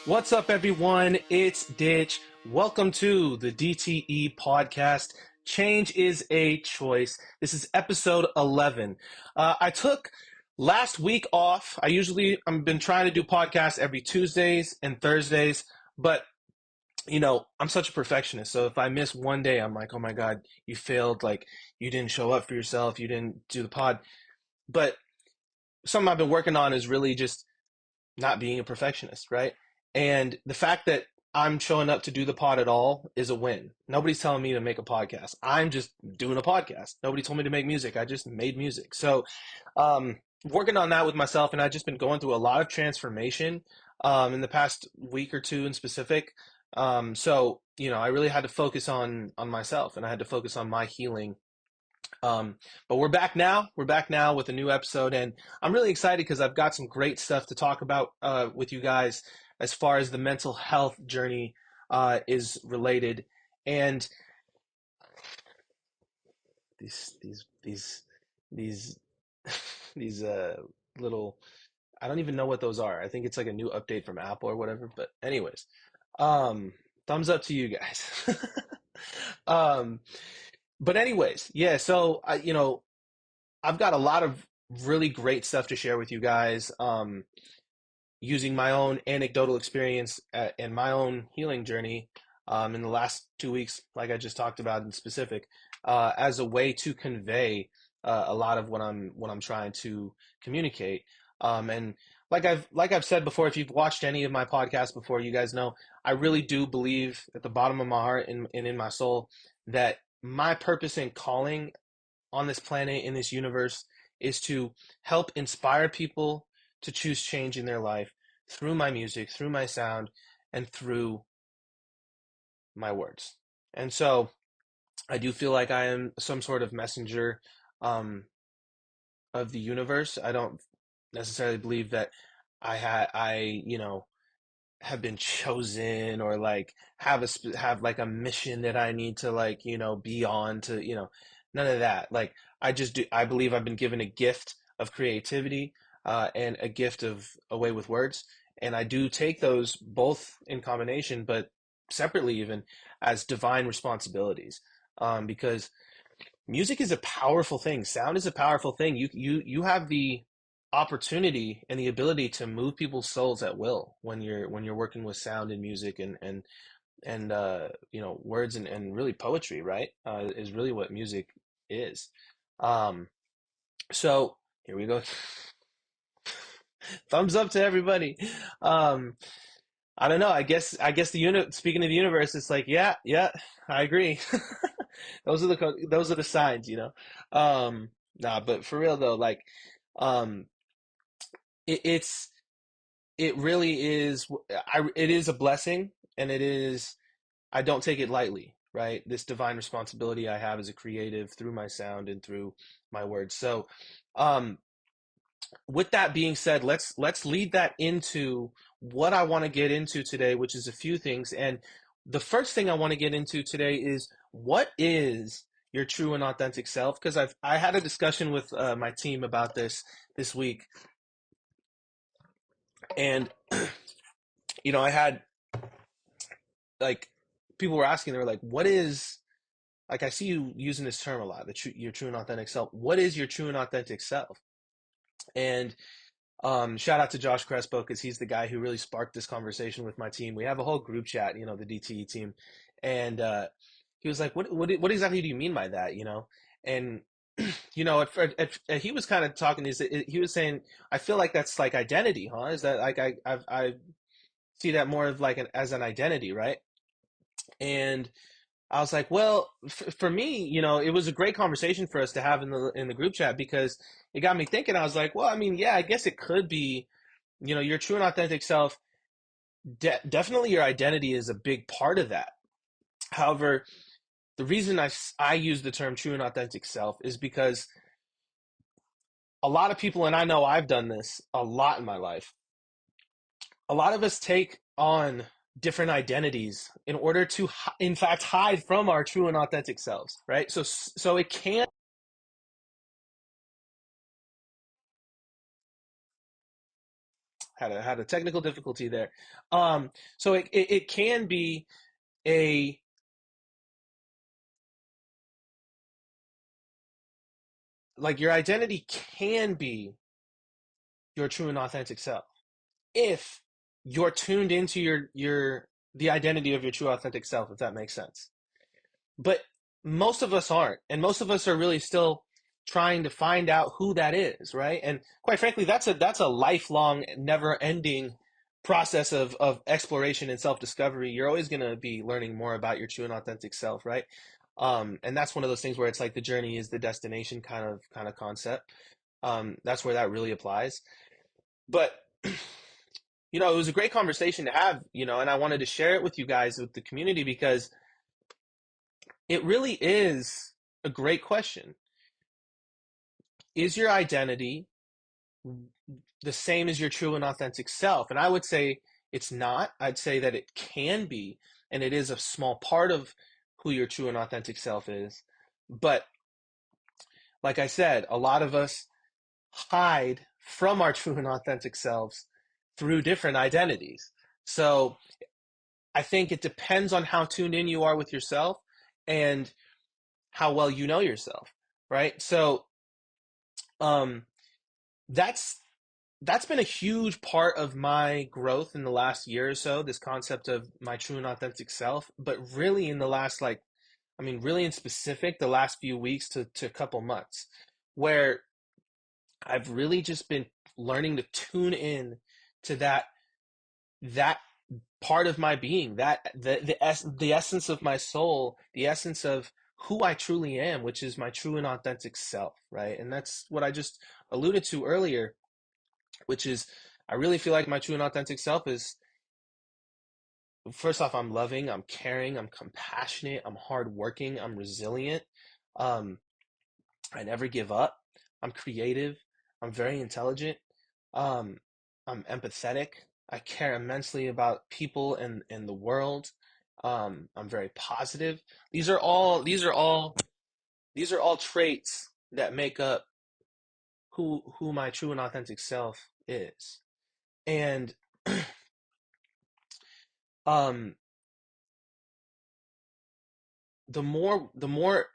What's up, everyone? It's Ditch. Welcome to the DTE podcast. Change is a choice. This is episode 11. I took last week off. I've been trying to do podcasts every Tuesdays and Thursdays, but I'm such a perfectionist. So if I miss one day, I'm like, oh my God, you failed. Like, you didn't show up for yourself. You didn't do the pod. But something I've been working on is really just not being a perfectionist, right? And the fact that I'm showing up to do the pod at all is a win. Nobody's telling me to make a podcast. I'm just doing a podcast. Nobody told me to make music. I just made music. So, working on that with myself, and I've just been going through a lot of transformation in the past week or two in specific. I really had to focus on myself, and I had to focus on my healing. But we're back now. We're back now with a new episode, and I'm really excited because I've got some great stuff to talk about with you guys as far as the mental health journey is related. And these these little, I don't even know what those are. I think it's like a new update from Apple or whatever. But anyways, thumbs up to you guys. um, but anyways, yeah. So I've got a lot of really great stuff to share with you guys, using my own anecdotal experience and my own healing journey in the last 2 weeks, like I just talked about in specific, as a way to convey a lot of what I'm trying to communicate. And like I've said before, if you've watched any of my podcasts before, you guys know I really do believe at the bottom of my heart and in my soul that my purpose and calling on this planet, in this universe, is to help inspire people to choose change in their life through my music, through my sound, and through my words. And so I do feel like I am some sort of messenger um, of the universe. I don't necessarily believe that I have been chosen, or like have like a mission that I need to like be on to none of that. Like, I believe I've been given a gift of creativity, and a gift of a way with words, and I do take those both in combination, but separately even, as divine responsibilities, because music is a powerful thing. Sound is a powerful thing. You have the opportunity and the ability to move people's souls at will when you're working with sound and music and words and really poetry, right? Is really what music is. Um, so here we go. Thumbs up to everybody. Um, I don't know. I guess the unit. Speaking of the universe, it's like, yeah, yeah, I agree. Those are the signs, you know. Nah, but for real though, like, um, it, it's it really is. It is a blessing, and it is. I don't take it lightly, right? This divine responsibility I have as a creative through my sound and through my words. So, um, with that being said, let's lead that into what I want to get into today, which is a few things. And the first thing I want to get into today is, what is your true and authentic self? Because I had a discussion with my team about this week, and I had, like, people were asking, they were like, "What is, like, I see you using this term a lot, your true and authentic self. What is your true and authentic self?" And shout out to Josh Crespo, because he's the guy who really sparked this conversation with my team. We have a whole group chat, the DTE team, and he was like, "What exactly do you mean by that?" And he was kind of talking. He was saying, "I feel like that's like identity, huh? Is that like I see that more of like as an identity, right?" And I was like, well, for me, it was a great conversation for us to have in the group chat, because it got me thinking. I was like, well, I mean, yeah, I guess it could be, your true and authentic self. Definitely, your identity is a big part of that. However, the reason I use the term true and authentic self is because a lot of people, and I know I've done this a lot in my life, a lot of us take on different identities in order to, in fact, hide from our true and authentic selves, right? So it can. Had a technical difficulty there. So it can be a like your identity can be your true and authentic self if you're tuned into your the identity of your true authentic self, if that makes sense. But most of us aren't, and most of us are really still trying to find out who that is, right? And quite frankly, that's a lifelong, never-ending process of exploration and self-discovery. You're always going to be learning more about your true and authentic self, right? And that's one of those things where it's like the journey is the destination kind of concept. That's where that really applies. But it was a great conversation to have, and I wanted to share it with you guys, with the community, because it really is a great question. Is your identity the same as your true and authentic self? And I would say it's not. I'd say that it can be, and it is a small part of who your true and authentic self is. But like I said, a lot of us hide from our true and authentic selves through different identities. So I think it depends on how tuned in you are with yourself and how well you know yourself, right? So um, that's that's been a huge part of my growth in the last year or so, this concept of my true and authentic self. But really in the last, like, I mean, really in specific, the last few weeks to a couple months, where I've really just been learning to tune in to that part of my being, that the essence of my soul, the essence of who I truly am, which is my true and authentic self, right? And that's what I just alluded to earlier, which is I really feel like my true and authentic self is, first off, I'm loving, I'm caring, I'm compassionate, I'm hardworking, I'm resilient. Um, I never give up. I'm creative. I'm very intelligent. Um, I'm empathetic. I care immensely about people and the world. I'm very positive. These are all traits that make up who my true and authentic self is. And um, the more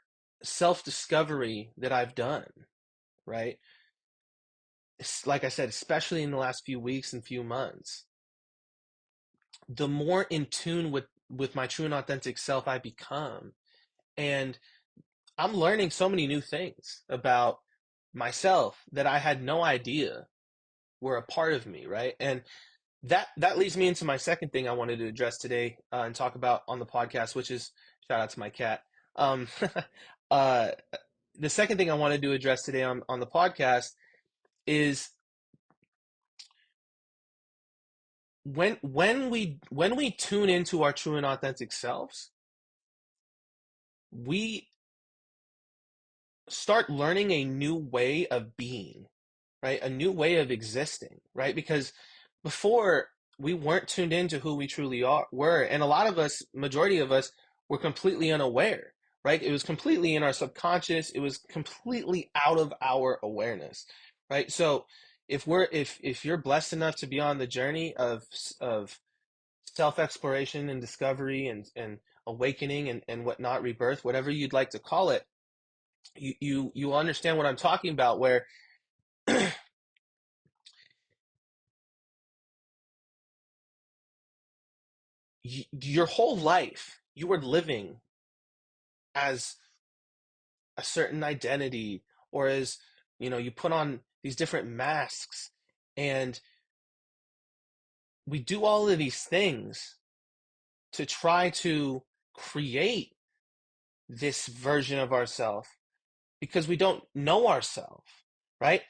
self-discovery that I've done, right? Like I said, especially in the last few weeks and few months, the more in tune with my true and authentic self I become. And I'm learning so many new things about myself that I had no idea were a part of me, right? And that leads me into my second thing I wanted to address today, and talk about on the podcast, which is, shout out to my cat. Um, uh, the second thing I wanted to address today on the podcast is when we tune into our true and authentic selves, we start learning a new way of being, right? A new way of existing, right? Because before, we weren't tuned into who we truly were. And a lot of us, majority of us, were completely unaware, right? It was completely in our subconscious. It was completely out of our awareness, right? So if you're blessed enough to be on the journey of self-exploration and discovery and awakening and whatnot, rebirth, whatever you'd like to call it, you understand what I'm talking about, where your whole life you were living as a certain identity, or as, you put on these different masks, and we do all of these things to try to create this version of ourselves because we don't know ourselves, right?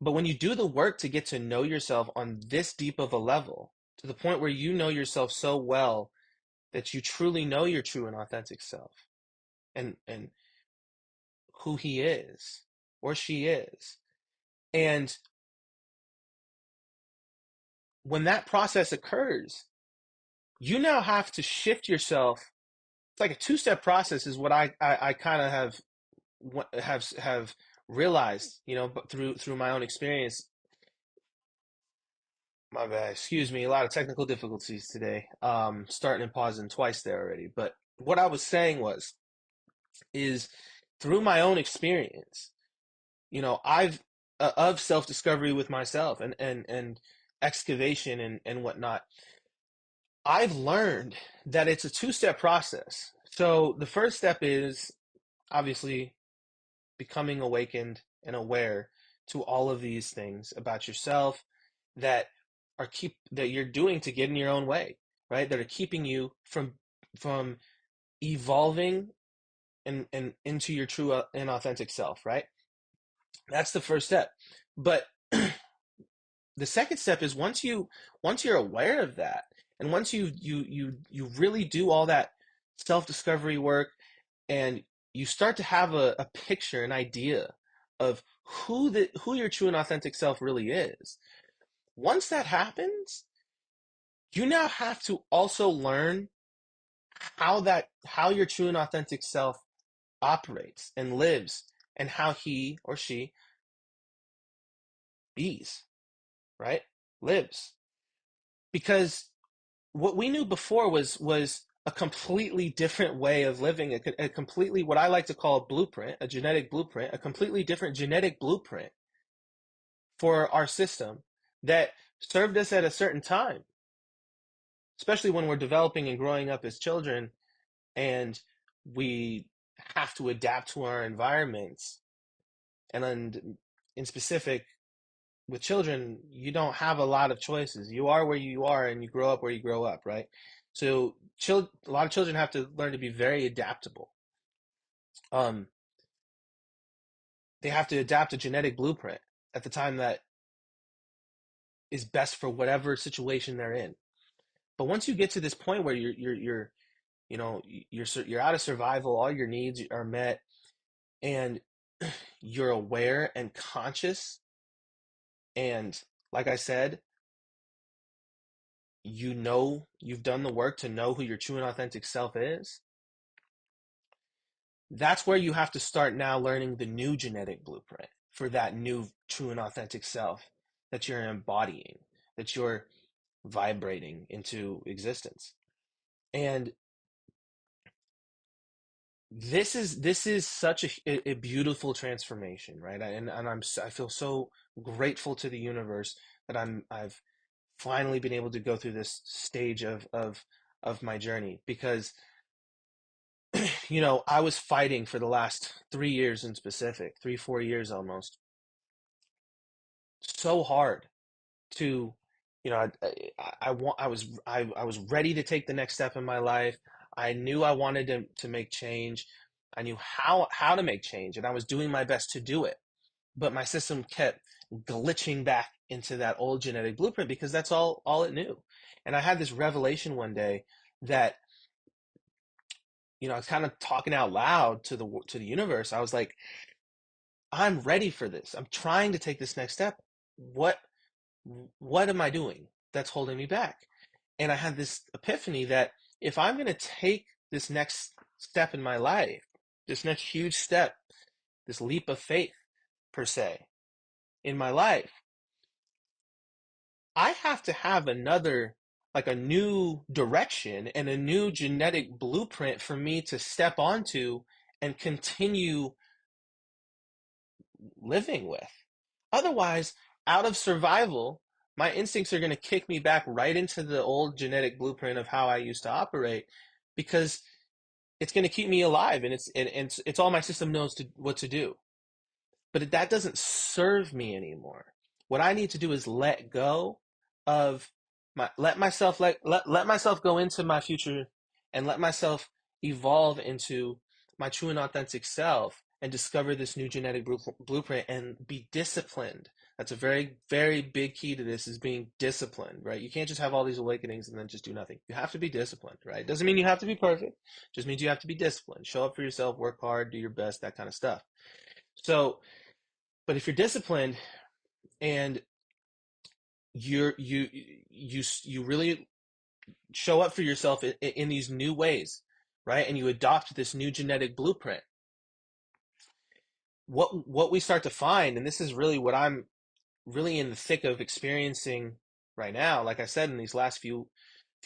But when you do the work to get to know yourself on this deep of a level, to the point where you know yourself so well that you truly know your true and authentic self, and who he is or she is. And when that process occurs, you now have to shift yourself. It's like a two-step process, is what I kind of have realized, but through my own experience. My bad. Excuse me. A lot of technical difficulties today. Starting and pausing twice there already. But what I was saying is through my own experience, I've of self-discovery with myself and excavation and whatnot. I've learned that it's a two-step process. So the first step is obviously becoming awakened and aware to all of these things about yourself that that you're doing to get in your own way, right? That are keeping you from evolving and into your true and authentic self, right? That's the first step. But the second step is once you're aware of that, and once you really do all that self-discovery work, and you start to have a picture, an idea of who your true and authentic self really is. Once that happens, you now have to also learn how your true and authentic self operates and lives, and how he or she bees, right? Lives. Because what we knew before was a completely different way of living, a completely, what I like to call a blueprint, a genetic blueprint, a completely different genetic blueprint for our system that served us at a certain time, especially when we're developing and growing up as children, and we have to adapt to our environments. And then in specific, with children, you don't have a lot of choices. You are where you are, and you grow up where you grow up, right? So, a lot of children have to learn to be very adaptable. Um, they have to adapt a genetic blueprint at the time that is best for whatever situation they're in. But once you get to this point where you know, you're out of survival, all your needs are met, and you're aware and conscious, and like I said, you've done the work to know who your true and authentic self is. That's where you have to start now learning the new genetic blueprint for that new true and authentic self that you're embodying, that you're vibrating into existence. And this is such a beautiful transformation, right? I feel so grateful to the universe that I've finally been able to go through this stage of my journey, because I was fighting for the last 3 years in specific, 3, 4 years almost, so hard to, I was ready to take the next step in my life. I knew I wanted to make change. I knew how to make change, and I was doing my best to do it. But my system kept glitching back into that old genetic blueprint because that's all it knew. And I had this revelation one day that, I was kind of talking out loud to the universe. I was like, I'm ready for this. I'm trying to take this next step. What what am I doing that's holding me back? And I had this epiphany that if I'm going to take this next step in my life, this next huge step, this leap of faith per se in my life, I have to have like a new direction and a new genetic blueprint for me to step onto and continue living with. Otherwise, out of survival, my instincts are going to kick me back right into the old genetic blueprint of how I used to operate, because it's going to keep me alive, and it's all my system knows what to do. But that doesn't serve me anymore. What I need to do is let go of let myself go into my future, and let myself evolve into my true and authentic self, and discover this new genetic blueprint and be disciplined. That's a very, very big key to this, is being disciplined, right? You can't just have all these awakenings and then just do nothing. You have to be disciplined, right? Doesn't mean you have to be perfect. Just means you have to be disciplined. Show up for yourself, work hard, do your best, that kind of stuff. So, but if you're disciplined, and you really show up for yourself in these new ways, right? And you adopt this new genetic blueprint. What we start to find, and this is really what I'm really in the thick of experiencing right now, like I said, in these last few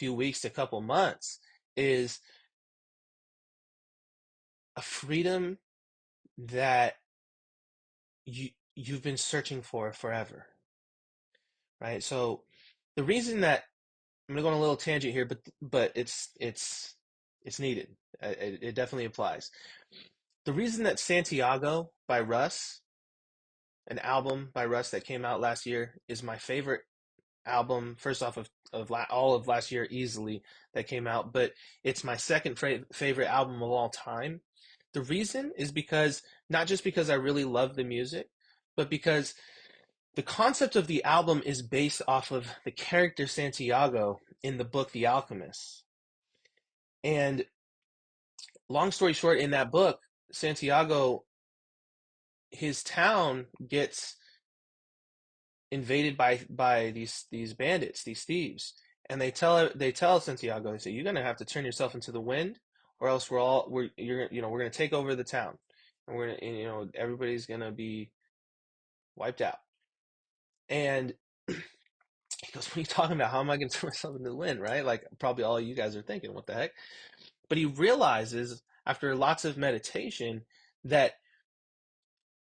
weeks to couple months, is a freedom that you've been searching for forever, right? So the reason that I'm gonna go on a little tangent here, but it's needed. It definitely applies. The reason that Santiago by Russ, an album by Russ that came out last year, is my favorite album. First off, all of last year easily that came out, but it's my second favorite album of all time. The reason is because not just because I really love the music, but because the concept of the album is based off of the character Santiago in the book The Alchemist. And long story short, in that book, Santiago, his town gets invaded by these bandits, these thieves, and they tell Santiago, they say, you're gonna have to turn yourself into the wind, or else we're gonna take over the town, and everybody's gonna be wiped out. And he goes, what are you talking about? How am I gonna turn myself into the wind, right? Like probably all you guys are thinking, what the heck? But he realizes after lots of meditation that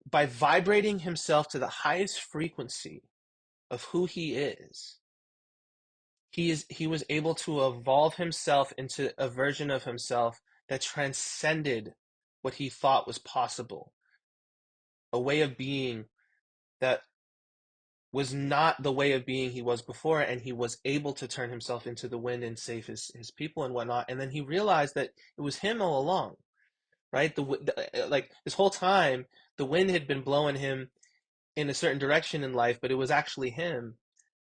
by vibrating himself to the highest frequency of who he was able to evolve himself into a version of himself that transcended what he thought was possible, a way of being that was not the way of being he was before, and he was able to turn himself into the wind and save his people and whatnot. And then he realized that it was him all along, right? Like this whole time, the wind had been blowing him in a certain direction in life, but it was actually him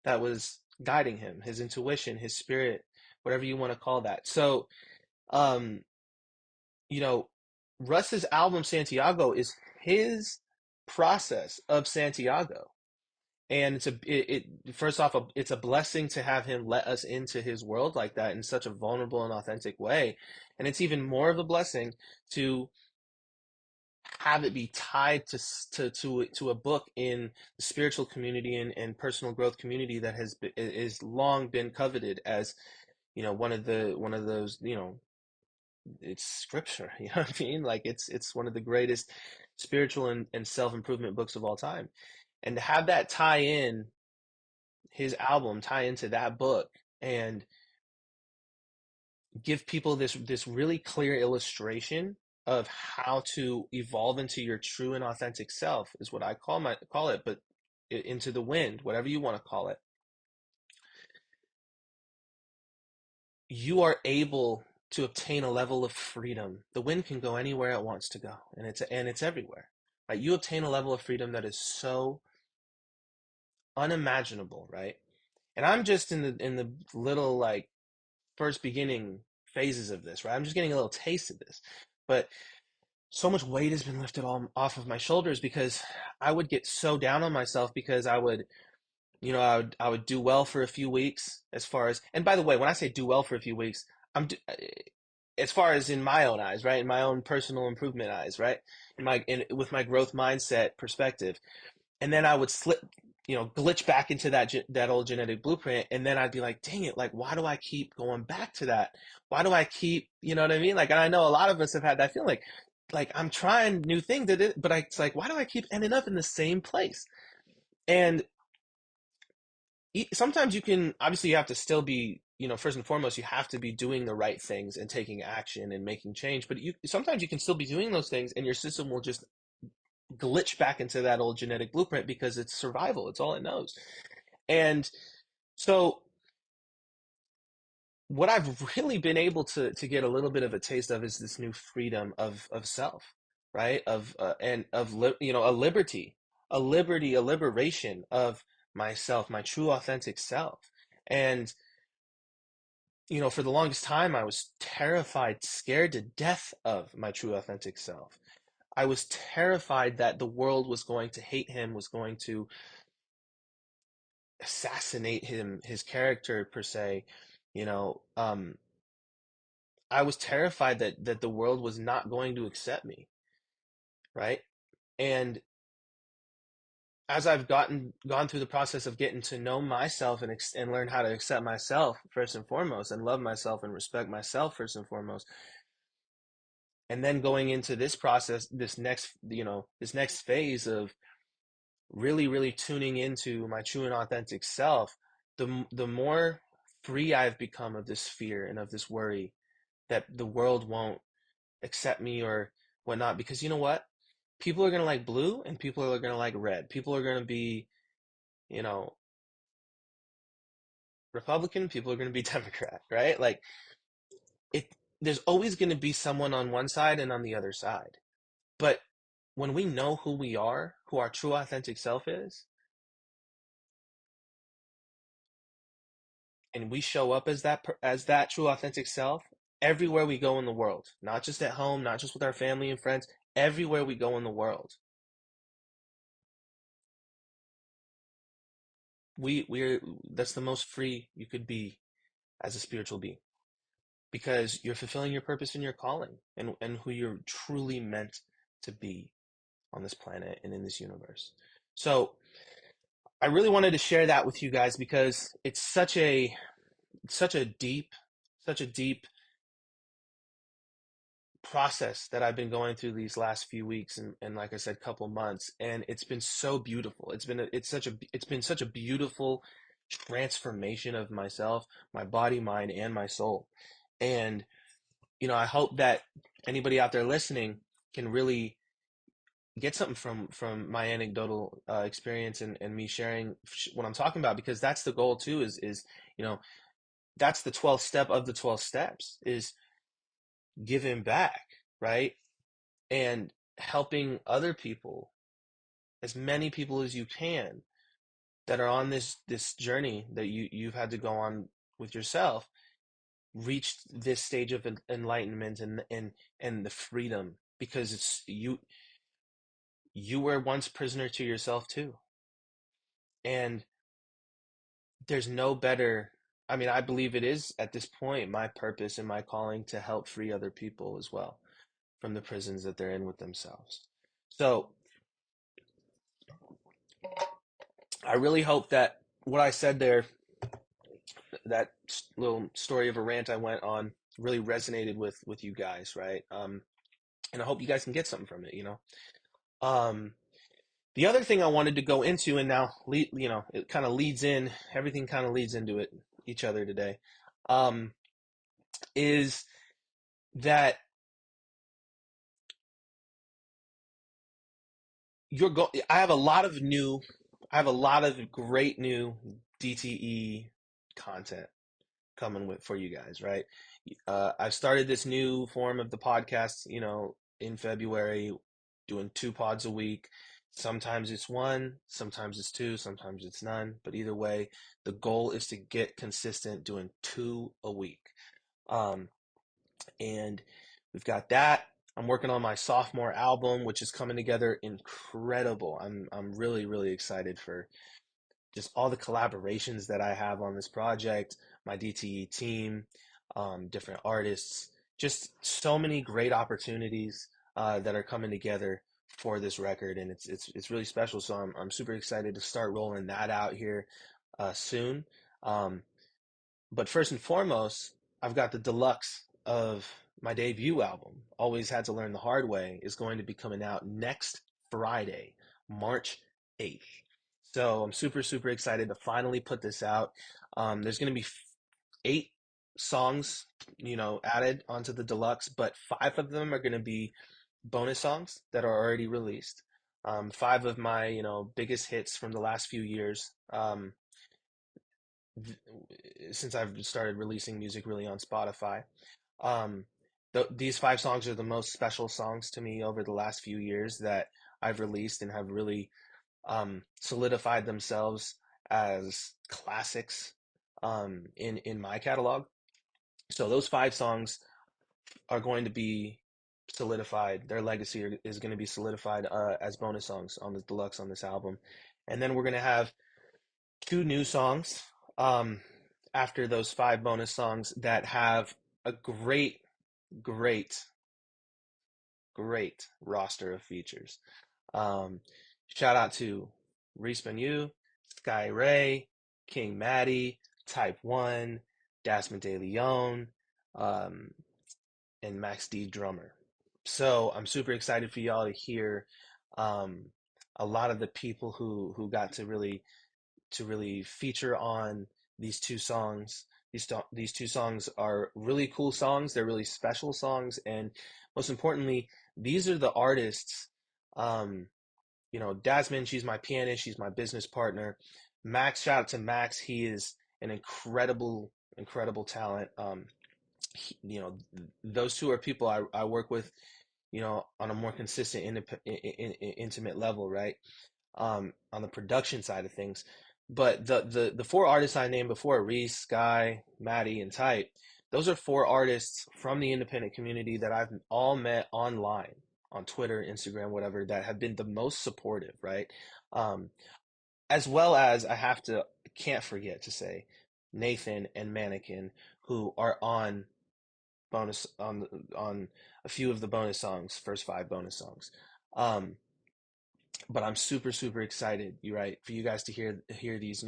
that was guiding him, his intuition, his spirit, whatever you want to call that. So, um, you know, Russ's album Santiago is his process of Santiago. And first off, it's a blessing to have him let us into his world like that in such a vulnerable and authentic way. And it's even more of a blessing to have it be tied to a book in the spiritual community and personal growth community that is long been coveted as one of those, it's scripture. You know what I mean? Like it's one of the greatest spiritual and self-improvement books of all time. And to have that tie into that book and give people this really clear illustration of how to evolve into your true and authentic self is what I call it, but into the wind, whatever you want to call it. You are able to obtain a level of freedom. The wind can go anywhere it wants to go, and it's everywhere. Right? You obtain a level of freedom that is so unimaginable, right? And I'm just in the little like first beginning phases of this, right? I'm just getting a little taste of this. But so much weight has been lifted off of my shoulders because I would get so down on myself because I would do well for a few weeks as far as, and by the way, when I say do well for a few weeks, as far as in my own eyes, right? In my own personal improvement eyes, right? With my growth mindset perspective. And then I would slip, glitch back into that old genetic blueprint, and then I'd be like, dang it, like why do I keep going back to that? Why do I keep, you know what I mean? Like, and I know a lot of us have had that feeling, like I'm trying new things, but it's like, why do I keep ending up in the same place? And sometimes you can, obviously you have to still be, first and foremost, you have to be doing the right things and taking action and making change, but sometimes you can still be doing those things and your system will just glitch back into that old genetic blueprint because it's survival. It's all it knows. And so what I've really been able to get a little bit of a taste of is this new freedom of self, right? Of and of a a liberation of myself, my true authentic self. And for the longest time, I was terrified, scared to death of my true authentic self. I was terrified that the world was going to hate him, was going to assassinate him, his character per se. You know, I was terrified that the world was not going to accept me, right? And as I've gone through the process of getting to know myself and learn how to accept myself first and foremost, and love myself and respect myself first and foremost, and then going into this process, this next phase of really, really tuning into my true and authentic self, the more free I've become of this fear and of this worry that the world won't accept me or whatnot. Because you know what? People are gonna like blue and people are gonna like red. People are gonna be, you know, Republican, people are gonna be Democrat, right? Like it there's always gonna be someone on one side and on the other side. But when we know who we are, who our true authentic self is, and we show up as that true authentic self everywhere we go in the world, not just at home, not just with our family and friends, everywhere we go in the world, we're that's the most free you could be as a spiritual being, because you're fulfilling your purpose and your calling, and who you're truly meant to be on this planet and in this universe. So I really wanted to share that with you guys because it's such a deep such a deep process that I've been going through these last few weeks, and like I said, couple months, and it's been so beautiful. It's been such a beautiful transformation of myself, my body, mind, and my soul. And I hope that anybody out there listening can really get something from my anecdotal experience, and me sharing what I'm talking about, because that's the goal too. Is you know that's the 12th step of the 12 steps, is giving back, right? And helping other people, as many people as you can, that are on this journey that you've had to go on with yourself, reach this stage of enlightenment and the freedom, because it's you were once prisoner to yourself too. And there's no better, I mean, I believe it is at this point my purpose and my calling to help free other people as well from the prisons that they're in with themselves. So I really hope that what I said there, that little story of a rant I went on, really resonated with you guys, right? And I hope you guys can get something from it. Um, the other thing I wanted to go into, and now, it kind of leads in, everything kind of leads into each other today, um, is that I have a lot of great new DTE content coming for you guys, right? I've started this new form of the podcast, in February, doing 2 pods a week. Sometimes it's one, sometimes it's two, sometimes it's none. But either way, the goal is to get consistent doing two a week. Um, and we've got that. I'm working on my sophomore album, which is coming together incredible. I'm really, really excited for just all the collaborations that I have on this project, my DTE team, different artists, just so many great opportunities that are coming together for this record, and it's really special. So I'm super excited to start rolling that out here soon. Um, but first and foremost, I've got the deluxe of my debut album, Always Had to Learn the Hard Way, is going to be coming out next Friday, March 8th. So I'm super, super excited to finally put this out. There's going to be 8 songs, added onto the deluxe, but 5 of them are going to be bonus songs that are already released. 5 of my, biggest hits from the last few years. Since I've started releasing music really on Spotify. Um, these 5 songs are the most special songs to me over the last few years that I've released, and have really solidified themselves as classics in my catalog. So those 5 songs are going to be solidified. Their legacy is going to be solidified as bonus songs on the deluxe on this album. And then we're going to have 2 new songs um, after those 5 bonus songs that have a great, great, great roster of features. Um, Shout out to Reese Benu, Sky Ray, King Maddie, Type One, Dasmond De Leon, um, and Max D Drummer. So I'm super excited for y'all to hear um, a lot of the people who got to really feature on these two songs. These two songs are really cool songs. They're really special songs, and most importantly, these are the artists. Um, Dasmond, she's my pianist. She's my business partner. Max, shout out to Max. He is an incredible talent. Those two are people I work with, on a more consistent, intimate level, right? On the production side of things. But the four artists I named before, Reese, Sky, Maddie, and Type, those are four artists from the independent community that I've all met online, on Twitter, Instagram, whatever, that have been the most supportive, right? Um, as well as can't forget to say Nathan and Mannequin, who are bonus on a few of the bonus songs, first five bonus songs. Um, but I'm super excited. You're right, for you guys to hear these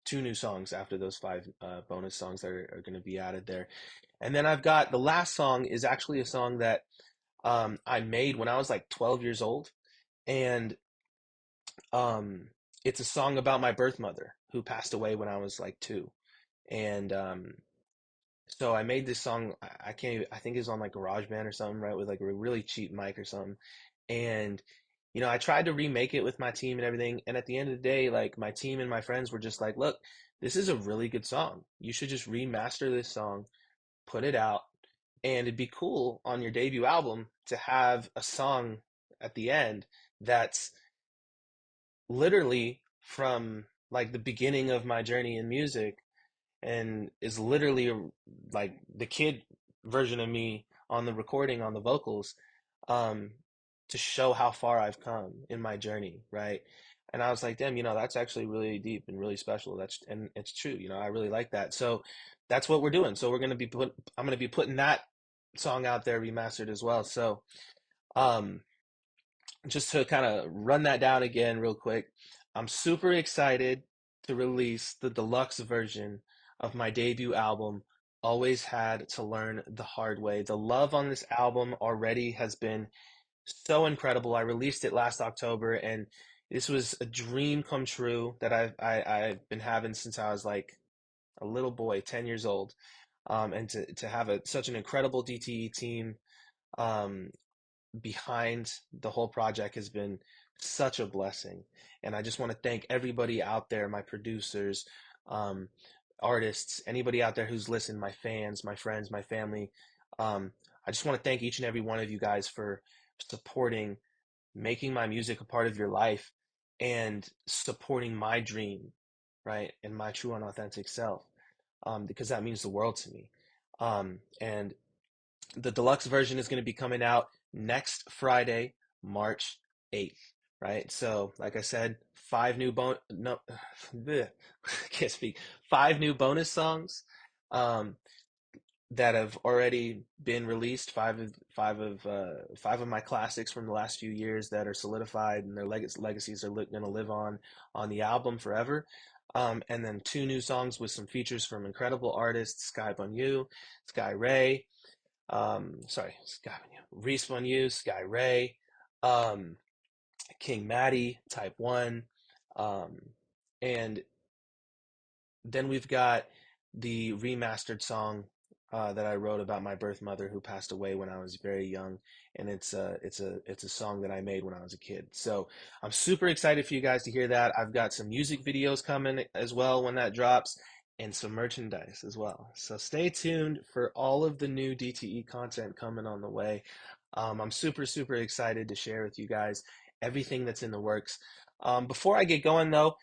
two new songs after those five bonus songs that are going to be added there. And then I've got the last song is actually a song that I made when I was like 12 years old, and um, it's a song about my birth mother who passed away when I was like two, and so I made this song. I can't even, I think it's on like GarageBand or something, right? With like a really cheap mic or something. And, I tried to remake it with my team and everything. And at the end of the day, like my team and my friends were just like, look, this is a really good song. You should just remaster this song, put it out, and it'd be cool on your debut album to have a song at the end that's literally from like the beginning of my journey in music, and is literally like the kid version of me on the recording, on the vocals, um, to show how far I've come in my journey, right? And I was like, damn, that's actually really deep and really special. And it's true, I really like that. So that's what we're doing. So I'm gonna be putting that song out there remastered as well. So um, just to kind of run that down again real quick, I'm super excited to release the deluxe version of my debut album, Always Had to Learn the Hard Way. The love on this album already has been so incredible. I released it last October, and this was a dream come true that I've been having since I was like a little boy, 10 years old. And to have such an incredible DTE team um, behind the whole project has been such a blessing. And I just want to thank everybody out there, my producers, um, artists, anybody out there who's listened, my fans, my friends, my family. I just want to thank each and every one of you guys for supporting, making my music a part of your life, and supporting my dream, right? And my true and authentic self, because that means the world to me. And the deluxe version is going to be coming out next Friday, March 8th, right? So, like I said, five new no, bleh, can't speak. Five new bonus songs um, that have already been released. Five of my classics from the last few years that are solidified, and their legacies are going to live on the album forever. And then two new songs with some features from incredible artists: Sky Bunyu, Sky Ray, sorry, Reese Bonu, Sky Ray, um, King Maddie, Type One, um, and then we've got the remastered song that I wrote about my birth mother who passed away when I was very young, and it's a song that I made when I was a kid. So I'm super excited for you guys to hear that. I've got some music videos coming as well when that drops, and some merchandise as well. So stay tuned for all of the new DTE content coming on the way. I'm super excited to share with you guys everything that's in the works. Before I get going though,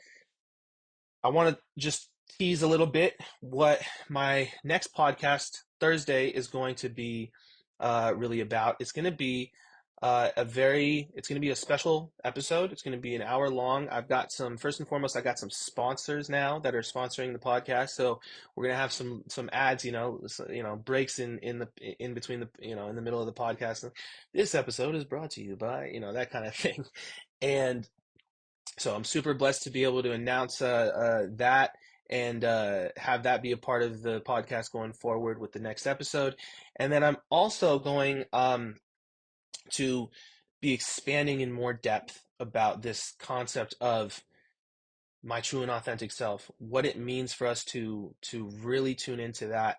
I want to just tease a little bit what my next podcast Thursday is going to be really about. It's going to be it's going to be a special episode. It's going to be an hour long. First and foremost, I got some sponsors now that are sponsoring the podcast. So we're going to have some ads, breaks in between in the middle of the podcast. This episode is brought to you by, that kind of thing. And So I'm super blessed to be able to announce that and have that be a part of the podcast going forward with the next episode. And then I'm also going to be expanding in more depth about this concept of my true and authentic self, what it means for us to really tune into that.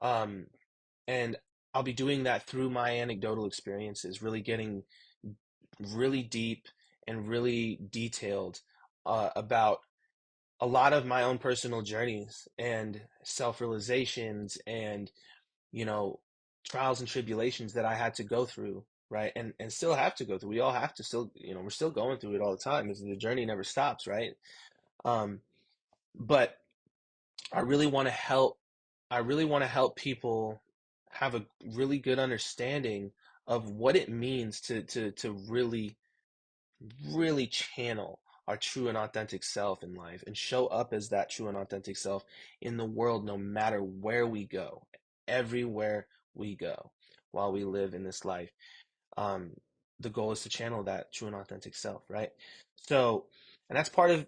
Um, and I'll be doing that through my anecdotal experiences, really getting really deep and really detailed about a lot of my own personal journeys and self-realizations and, you know, trials and tribulations that I had to go through, right? And still have to go through. We all have to still, we're still going through it all the time because the journey never stops, right? Um, but I really want to help I really want to help people have a really good understanding of what it means to really channel our true and authentic self in life and show up as that true and authentic self in the world no matter where we go, everywhere we go while we live in this life. um, the goal is to channel that true and authentic self, right? So, and that's part of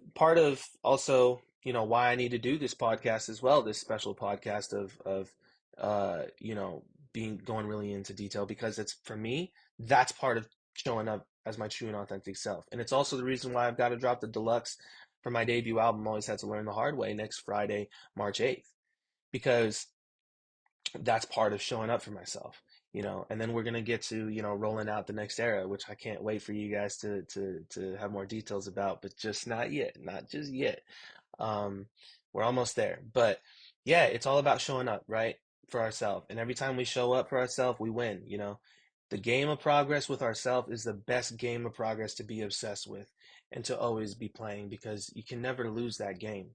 also, why I need to do this podcast as well, this special podcast of being going really into detail because it's for me, that's part of showing up as my true and authentic self. And it's also the reason why I've got to drop the deluxe for my debut album, Always Had to Learn the Hard Way, next Friday, March 8th, because that's part of showing up for myself, and then we're going to get to, rolling out the next era, which I can't wait for you guys to have more details about, but just not yet, not just yet. um, we're almost there, but yeah, it's all about showing up, right, for ourselves. And every time we show up for ourselves, we win. The game of progress with ourselves is the best game of progress to be obsessed with and to always be playing, because you can never lose that game.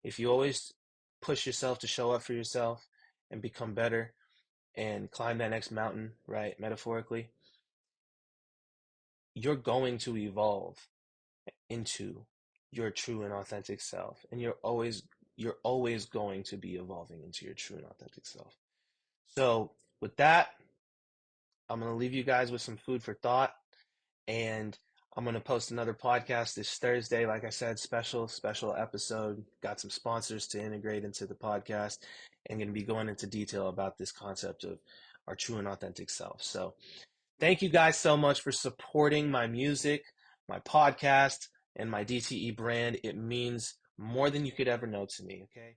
If you always push yourself to show up for yourself and become better and climb that next mountain, right, metaphorically, you're going to evolve into your true and authentic self. And you're always going to be evolving into your true and authentic self. So with that, I'm going to leave you guys with some food for thought, and I'm going to post another podcast this Thursday. Like I said, special episode. Got some sponsors to integrate into the podcast, and going to be going into detail about this concept of our true and authentic self. So thank you guys so much for supporting my music, my podcast, and my DTE brand. It means more than you could ever know to me, okay?